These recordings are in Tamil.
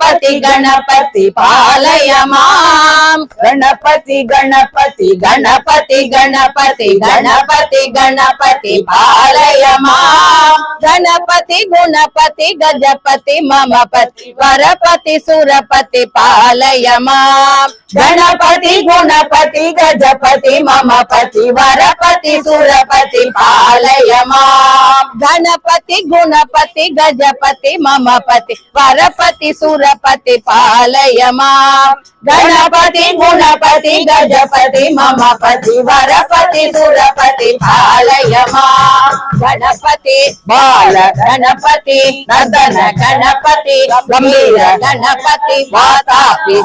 गणपति गणपति पालय मां गणपति गणपति गणपति गणपति गणपति गणपति पालय मां गणपति गुणपति गजपति ममपति वरपति सुरपति पालय मां गणपति गुणपति गजपति ममपति वरपति सुरपति पालय मां गणपति गुणपति गजपति ममपति वरपति सुरपति पालय मां गणपति गुणपति गजपति ममपति वरपति सुरपति पालय मां गणपति बाल गणपति नदन गणपति गंभीर गणपति वातापि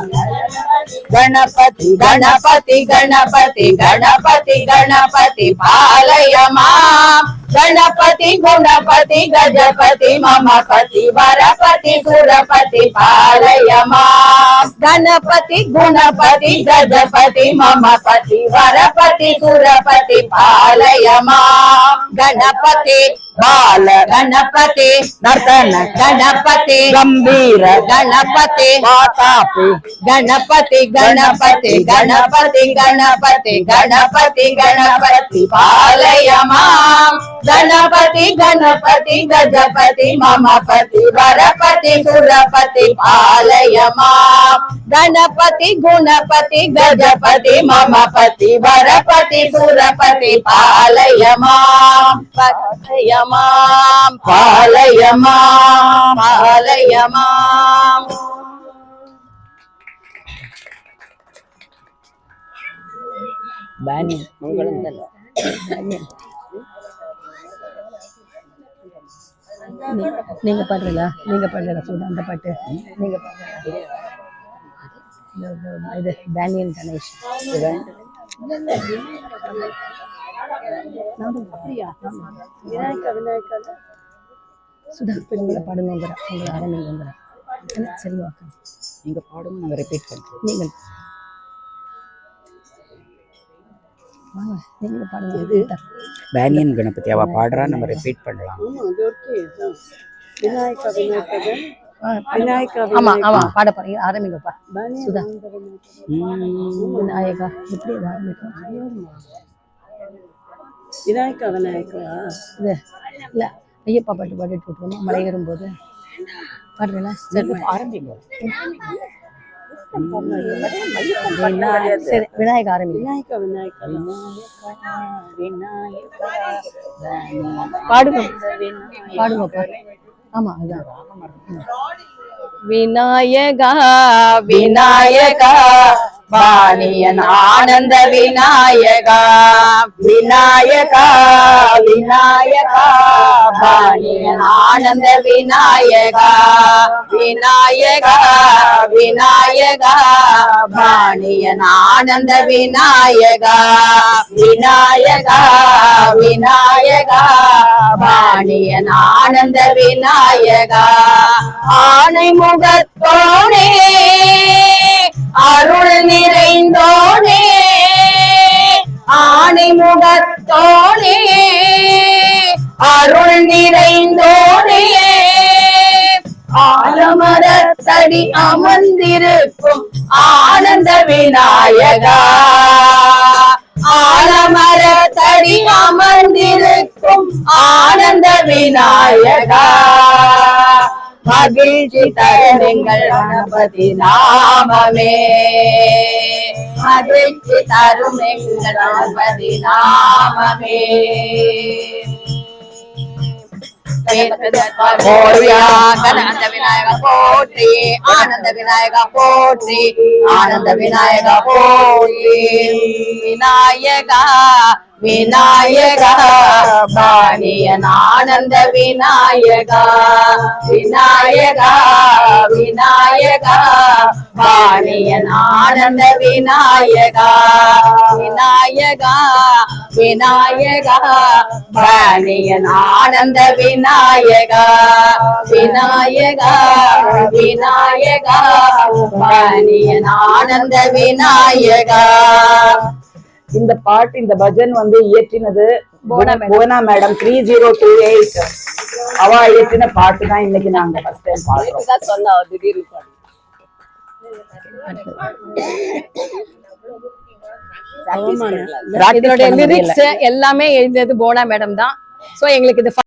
गणपति गणपति गणपति गणपति गणपति पालय मां गणपति गुणपति गजपति ममपति वरपति सुरपति पालय मां गणपति गुणपति गजपति ममपति वरपति सुरपति पालय मां गणपति बाल गणपति नर्तन गणपति गंभीर गणपति वातापि गणपति गणपति गणपति गणपति गणपति गणपति पालय मां गणपति गणपति गजपति ममपति वरपति सुरपति पालय मां गणपति गुणपति गजपति ममपति वरपति सुरपति पालय मां पालय मां पालय मां पालय मां बानी நீங்க பாடுறீங்களா நீங்க பாடுறீங்களா சொல்லுங்க அந்த பாட்டு நீங்க பாடுறீங்களா இது பேனியன் கணேஷ் சுதா பெண்களை பாடுங்க உங்களை ஆரம்பிங்க சரி வாக்க நீங்க பாடுங்க நாங்கள் ரிப்பீட் பண்ணுறோம் நீங்கள் வாங்க நீங்களும் பாடுங்க இது பேனியன் கணபதி அவ பாடுறா நம்ம ரிப்பீட் பண்ணலாம் விநாயகா விநாயகா விநாயகா ஆமா ஆமா பாட போறீங்க ஆரம்பிங்கப்பா சுதா விநாயகா எப்படி ஆரம்பிக்கும் விநாயகா விநாயகா இல்ல ஐயப்பா பாட்டு பாடிட்டு விட்டுருமா மலை ஏறும்போது பாடுறீங்களா சரி ஆரம்பிங்க சரி விநாயகா ஆரம்பி விநாயகா விநாயகா விநாயகா பாடுங்க பாடுங்கப்பா ஆமா அதான் விநாயகா விநாயகா வாணியன் ஆனந்த விநாயகா விநாயகா விநாயகா வாணியன் ஆனந்த விநாயகா விநாயகா விநாயகா வாணியன் ஆனந்த விநாயகா விநாயகா விநாயகா வாணியன் ஆனந்த விநாயகா ஆனை முகத்தோனே அருள் நிறைந்தோனே ஆனை முகத்தோனே அருள் நிறைந்தோனே ஆலமரத்தடி அமர்ந்திருக்கும் ஆனந்த விநாயகா ஆலமரத்தடி அமர்ந்திருக்கும் ஆனந்த விநாயகா மகிழ்ச்சி தருங்கள் கணபதி நாமமே மகிழ்ச்சி தரும் எங்கள் கணபதி நாமமே ஆனந்த விநாயகா போற்றி ஆனந்த விநாயகா போற்றி ஆனந்த விநாயகா போற்றி விநாயகா விநாயகா வாணியன் ஆனந்த விநாயகா விநாயகா விநாயகா வாணியன் ஆனந்த விநாயகா விநாயகா விநாயகா வாணியன் ஆனந்த விநாயகா விநாயகா விநாயகா வாணியன் ஆனந்த விநாயகா. இந்த பாட்டு இந்த பஜன் வந்து இயற்றினது போனா மேடம் 3028 அவ இயற்றின பாட்டு தான் இன்னைக்கு நாங்க ஃபர்ஸ்ட் டைம் பாடுறோம். சொன்னா திடீர்னு இதனுடைய லிரிக்ஸ் எல்லாமே எழுதியது போனா மேடம் தான். ஸோ எங்களுக்கு இது